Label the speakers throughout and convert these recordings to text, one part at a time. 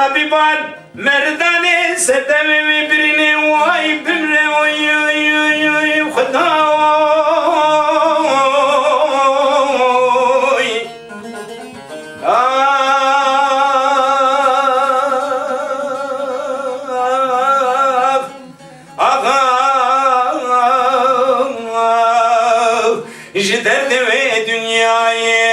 Speaker 1: طبيبان مرداني ستمي بريني واي بمري وي خداوي جدد دنياي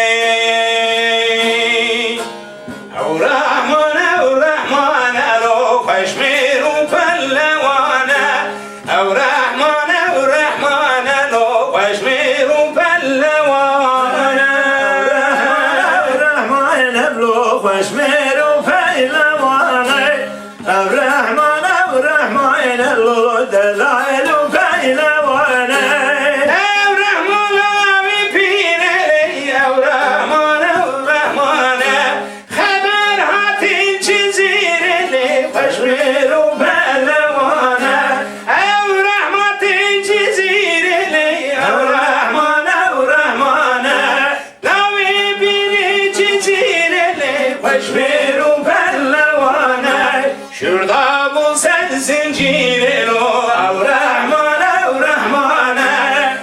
Speaker 1: şurada bulsan zincirini o Rahman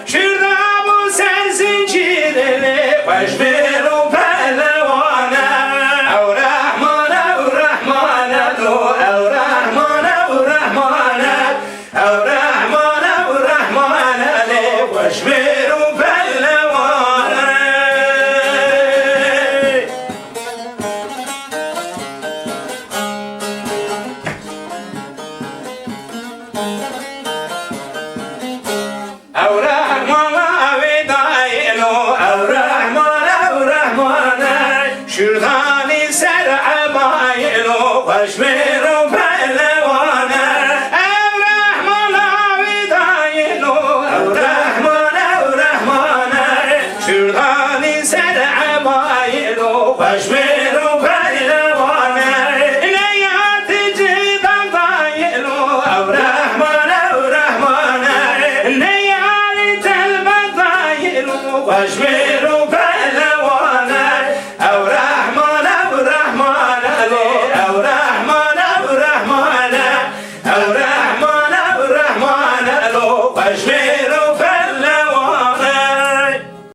Speaker 1: şurada bulsan zincirini baş ver o pehlevana Rahman baş ver o pehlevana şuradan iser amayno başmero pehlevana Rahman avidayno Rahman şuradan iser amayno başmero